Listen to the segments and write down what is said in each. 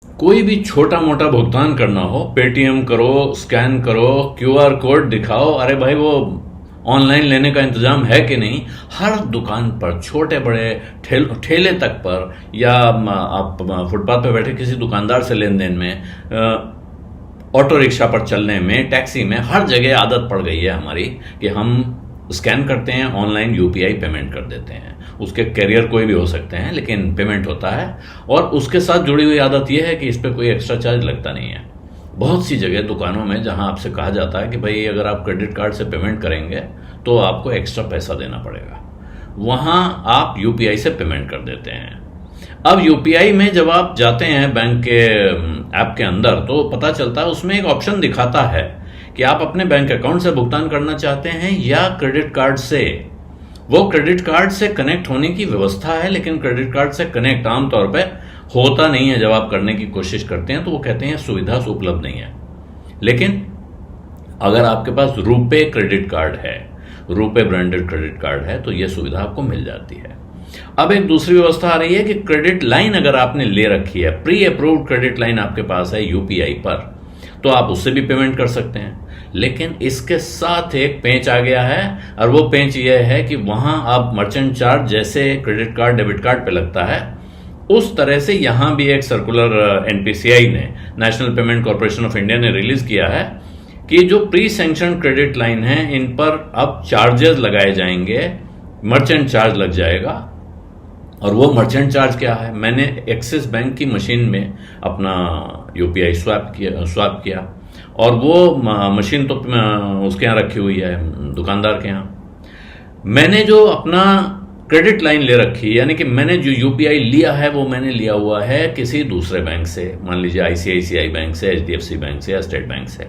कोई भी छोटा मोटा भुगतान करना हो, पेटीएम करो, स्कैन करो, क्यूआर कोड दिखाओ, अरे भाई वो ऑनलाइन लेने का इंतजाम है कि नहीं। हर दुकान पर, छोटे बड़े ठेले तक पर, या आप फुटपाथ पे बैठे किसी दुकानदार से लेन देन में, ऑटो रिक्शा पर चलने में, टैक्सी में, हर जगह आदत पड़ गई है हमारी कि हम स्कैन करते हैं, ऑनलाइन यूपीआई पेमेंट कर देते हैं। उसके कैरियर कोई भी हो सकते हैं, लेकिन पेमेंट होता है। और उसके साथ जुड़ी हुई आदत यह है कि इस पर कोई एक्स्ट्रा चार्ज लगता नहीं है। बहुत सी जगह दुकानों में जहां आपसे कहा जाता है कि भाई अगर आप क्रेडिट कार्ड से पेमेंट करेंगे तो आपको एक्स्ट्रा पैसा देना पड़ेगा, वहां आप यूपीआई से पेमेंट कर देते हैं। अब यूपीआई में जब आप जाते हैं बैंक के ऐप के अंदर, तो पता चलता है उसमें एक ऑप्शन दिखाता है कि आप अपने बैंक अकाउंट से भुगतान करना चाहते हैं या क्रेडिट कार्ड से। वो क्रेडिट कार्ड से कनेक्ट होने की व्यवस्था है, लेकिन क्रेडिट कार्ड से कनेक्ट आमतौर पर होता नहीं है। जब आप करने की कोशिश करते हैं तो वो कहते हैं सुविधा उपलब्ध नहीं है। लेकिन अगर आपके पास रुपे क्रेडिट कार्ड है, रुपे ब्रांडेड क्रेडिट कार्ड है, तो यह सुविधा आपको मिल जाती है। अब एक दूसरी व्यवस्था आ रही है कि क्रेडिट लाइन अगर आपने ले रखी है, प्री अप्रूव्ड क्रेडिट लाइन आपके पास है यूपीआई पर, तो आप उससे भी पेमेंट कर सकते हैं। लेकिन इसके साथ एक पेंच आ गया है, और वो पेंच ये है कि वहां आप मर्चेंट चार्ज जैसे क्रेडिट कार्ड डेबिट कार्ड पे लगता है, उस तरह से यहां भी एक सर्कुलर एनपीसीआई ने, national payment corporation of India ने रिलीज किया है कि जो प्री सैंक्शन क्रेडिट लाइन है, इन पर अब चार्जेस लगाए जाएंगे, मर्चेंट चार्ज लग जाएगा। और वो मर्चेंट चार्ज क्या है? मैंने एक्सिस बैंक की मशीन में अपना यूपीआई स्वैप किया और वो मशीन तो उसके यहाँ रखी हुई है, दुकानदार के यहाँ। मैंने जो अपना क्रेडिट लाइन ले रखी, यानी कि मैंने जो यूपीआई लिया है वो मैंने लिया हुआ है किसी दूसरे बैंक से, मान लीजिए आईसीआईसीआई बैंक से, एचडीएफसी बैंक से या स्टेट बैंक से।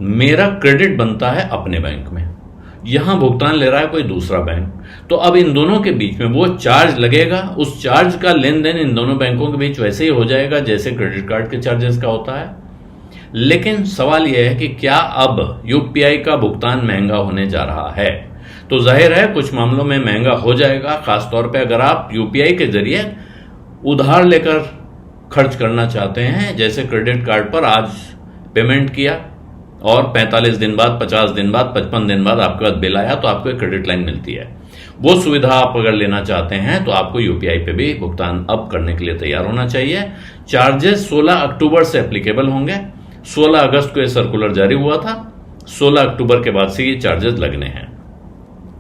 मेरा क्रेडिट बनता है अपने बैंक में, यहां भुगतान ले रहा है कोई दूसरा बैंक। तो अब इन दोनों के बीच में वो चार्ज लगेगा, उस चार्ज का लेन देन इन दोनों बैंकों के बीच वैसे ही हो जाएगा जैसे क्रेडिट कार्ड के चार्जेस का होता है। लेकिन सवाल यह है कि क्या अब यूपीआई का भुगतान महंगा होने जा रहा है? तो जाहिर है कुछ मामलों में महंगा हो जाएगा, खासतौर पे अगर आप यूपीआई के जरिए उधार लेकर खर्च करना चाहते हैं। जैसे क्रेडिट कार्ड पर आज पेमेंट किया और 45 दिन बाद, 50 दिन बाद, 55 दिन बाद आपके पास बिल आया, तो आपको एक क्रेडिट लाइन मिलती है। वो सुविधा आप अगर लेना चाहते हैं तो आपको यूपीआई पे भी भुगतान अब करने के लिए तैयार होना चाहिए। चार्जेस 16 अक्टूबर से एप्लीकेबल होंगे। 16 अगस्त को यह सर्कुलर जारी हुआ था, 16 अक्टूबर के बाद से ये चार्जेस लगने हैं।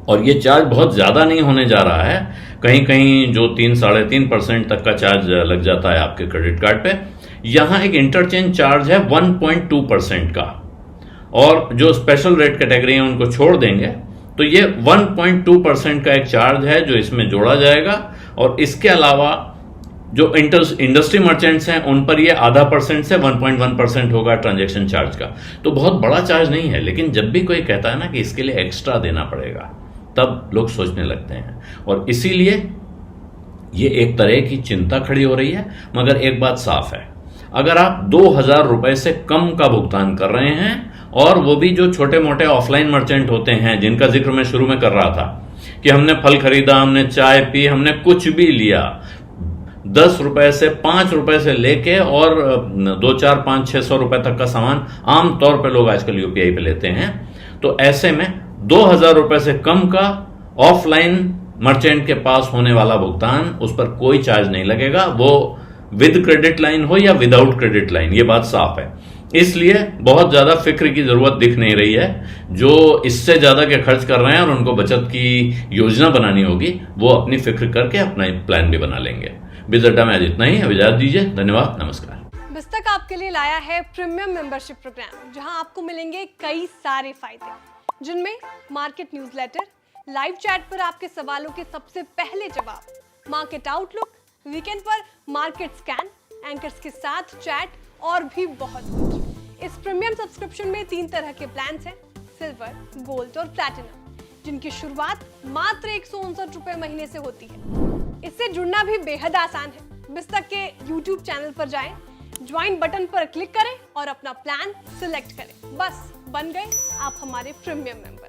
और ये चार्ज बहुत ज्यादा नहीं होने जा रहा है, कहीं कहीं जो 3-3.5% तक का चार्ज लग जाता है आपके क्रेडिट कार्ड पे, यहां एक इंटरचेंज चार्ज है 1.2% का। और जो स्पेशल रेट कैटेगरी है उनको छोड़ देंगे तो ये 1.2% का एक चार्ज है जो इसमें जोड़ा जाएगा। और इसके अलावा जो इंडस्ट्री मर्चेंट्स हैं उन पर ये 0.5% से 1.1% होगा ट्रांजैक्शन चार्ज का। तो बहुत बड़ा चार्ज नहीं है, लेकिन जब भी कोई कहता है ना कि इसके लिए एक्स्ट्रा देना पड़ेगा, तब लोग सोचने लगते हैं। और इसीलिए ये एक तरह की चिंता खड़ी हो रही है। मगर एक बात साफ है, अगर आप 2,000 रुपए से कम का भुगतान कर रहे हैं, और वो भी जो छोटे मोटे ऑफलाइन मर्चेंट होते हैं जिनका जिक्र मैं शुरू में कर रहा था कि हमने फल खरीदा, हमने चाय पी, हमने कुछ भी लिया, 10 रुपए से 5 रुपए से लेके और 2, 4, 5, 600 रुपए तक का सामान आमतौर पर लोग आजकल यूपीआई पे लेते हैं। तो ऐसे में 2,000 रुपए से कम का ऑफलाइन मर्चेंट के पास होने वाला भुगतान, उस पर कोई चार्ज नहीं लगेगा, वो विद क्रेडिट लाइन हो या विदाउट क्रेडिट लाइन, ये बात साफ है। इसलिए बहुत ज्यादा फिक्र की जरूरत दिख नहीं रही है। जो इससे ज्यादा के खर्च कर रहे हैं और उनको बचत की योजना बनानी होगी, वो अपनी फिक्र करके अपना प्लान भी बना लेंगे। बिज अड्डा में आज इतना ही, अब इजाजत दीजिए, धन्यवाद, नमस्कार। बिस्तक आपके लिए लाया है प्रीमियम मेंबरशिप प्रोग्राम, जहां आपको मिलेंगे कई सारे फायदे, जिनमें मार्केट न्यूज़लेटर, लाइव चैट पर आपके सवालों के सबसे पहले जवाब, मार्केट आउटलुक, वीकेंड पर मार्केट स्कैन, एंकर्स के साथ चैट और भी बहुत कुछ। इस प्रीमियम सब्सक्रिप्शन में 3 तरह के प्लान्स हैं, सिल्वर, गोल्ड और प्लैटिनम, जिनकी शुरुआत मात्र 159 रुपए महीने से होती है। इससे जुड़ना भी बेहद आसान है। बिस्तक के YouTube चैनल पर जाएं, ज्वाइन बटन पर क्लिक करें और अपना प्लान सिलेक्ट करें। बस बन गए आप हमारे प्रीमियम मेंबर।